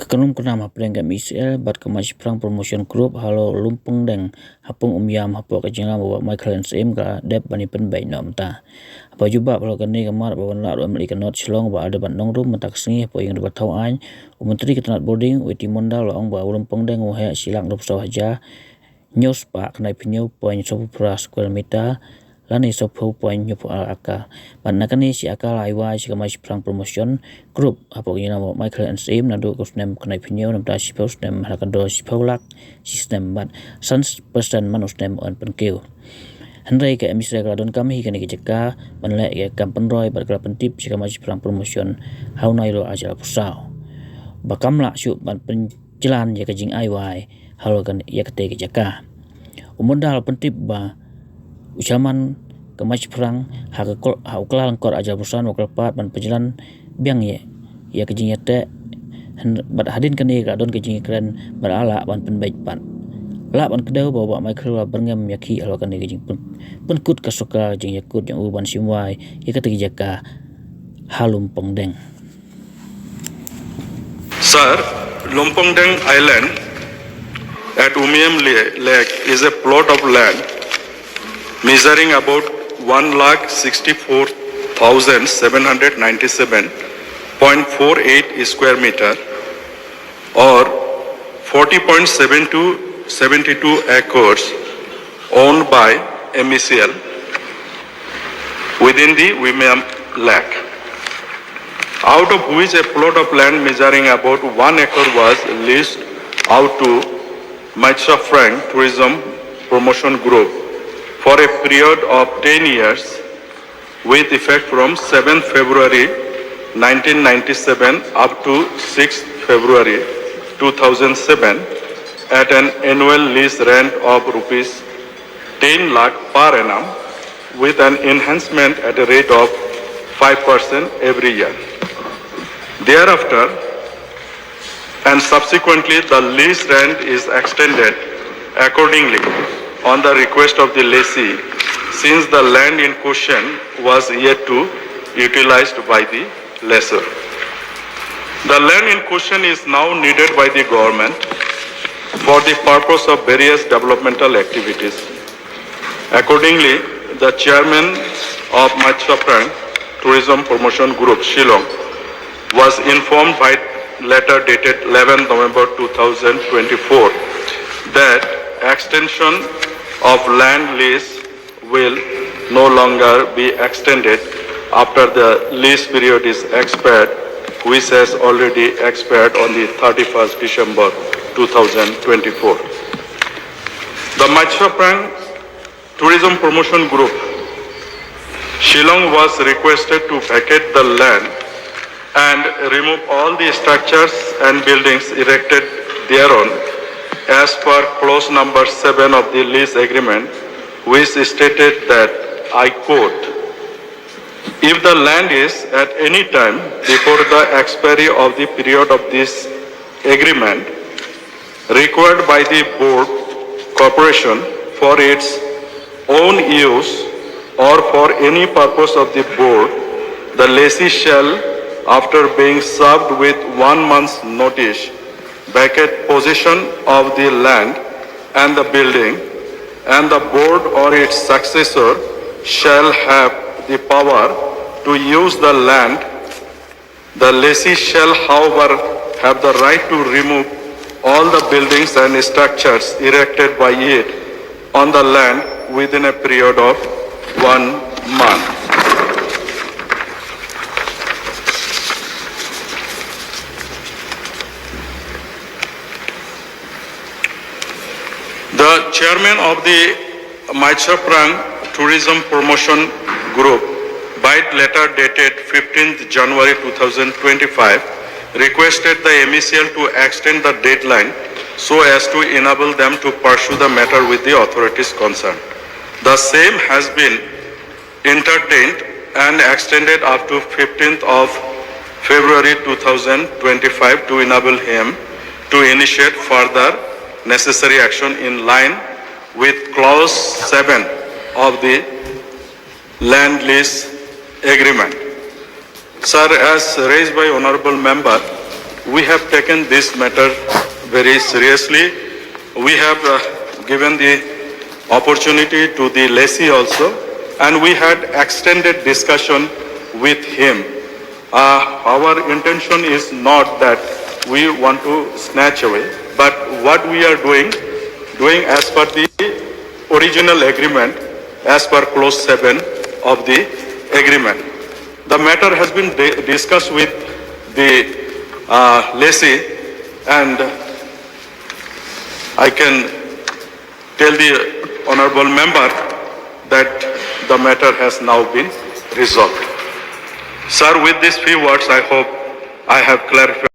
Kakanum kunam hapreng gam Israel bat kamaj prang promotion group halo lumpung deng hapung yam hapo ka jingam wa Michael and Sim ka dep bani pen bai nom ta. Apa juba palo kani kamar ba wan la ro amli kanot silong ba ada ban nong rum matak singi po yang dapat tau an menteri ketenat boarding witi monda lo ang ba lumpung deng wa ha silang rup saw haja news pa kanai pinyo point so pras square meter lani so point nyupo aka ban nakani si aka laiwa si kamaj prang promotion group apo ngina mo Michael and Sim nadu kusnem kanai pinyo nam ta si post nem halakado si polak system ban sans person manus nem on penkeu Henry ke emisra gradon kami hikani ke jeka banle ke kampen roy berkala pentip si kamaj prang promotion hau nailo aja pusau bakamla syuk ban penjalan ya kajing aiwai halo kan ya kete ke jeka umodal pentip ba ucaman kemaj perang hauklah kor aja perusahaan wakil pat ban penjalan biang ya kejing yate bat hadin kani kadon kejing keren berala ban penbaik pan la ban kedau bawa Michael wa berngam yaki alo kani kejing penkut kasuka jing yakut yang uban simwai ya kata jaka halum pengdeng. Sir, Lumpong Deng Island at Umiam Lake is a plot of land measuring about 1,64,797.48 square meter or 40.72 acres owned by MECL within the Umiam Lake, out of which a plot of land measuring about 1 acre was leased out to Macha Frank Tourism Promotion Group for a period of 10 years with effect from 7th February 1997 up to 6th February 2007 at an annual lease rent of rupees 10 lakh per annum with an enhancement at a rate of 5% every year. Thereafter and subsequently the lease rent is extended accordingly on the request of the lessee, since the land in question was yet to utilized by the lessor. The land in question is now needed by the government for the purpose of various developmental activities. Accordingly, the chairman of Machaprang Tourism Promotion Group, Shillong, was informed by letter dated 11 November 2024 that extension of land lease will no longer be extended after the lease period is expired, which has already expired on the 31st December 2024. The Machaprang Tourism Promotion Group, Shillong, was requested to vacate the land and remove all the structures and buildings erected thereon as per clause number 7 of the lease agreement, which stated that, I quote, if the land is at any time before the expiry of the period of this agreement required by the board corporation for its own use or for any purpose of the board, the lessee shall, after being served with 1 month's notice, vacate possession of the land and the building, and the board or its successor shall have the power to use the land. The lessee shall, however, have the right to remove all the buildings and structures erected by it on the land within a period of 1 month. The chairman of the Machaprang Tourism Promotion Group, by letter dated 15th January 2025, requested the MECL to extend the deadline so as to enable them to pursue the matter with the authorities concerned. The same has been entertained and extended up to 15th of February 2025 to enable him to initiate further necessary action in line with clause 7 of the land lease agreement. Sir, as raised by honorable member, we have taken this matter very seriously. We have given the opportunity to the lessee also, and we had extended discussion with him. Our intention is not that we want to snatch away, but what we are doing as per the original agreement, as per clause 7 of the agreement. The matter has been discussed with the lessee, and I can tell the honorable member that the matter has now been resolved. Sir, with these few words, I hope I have clarified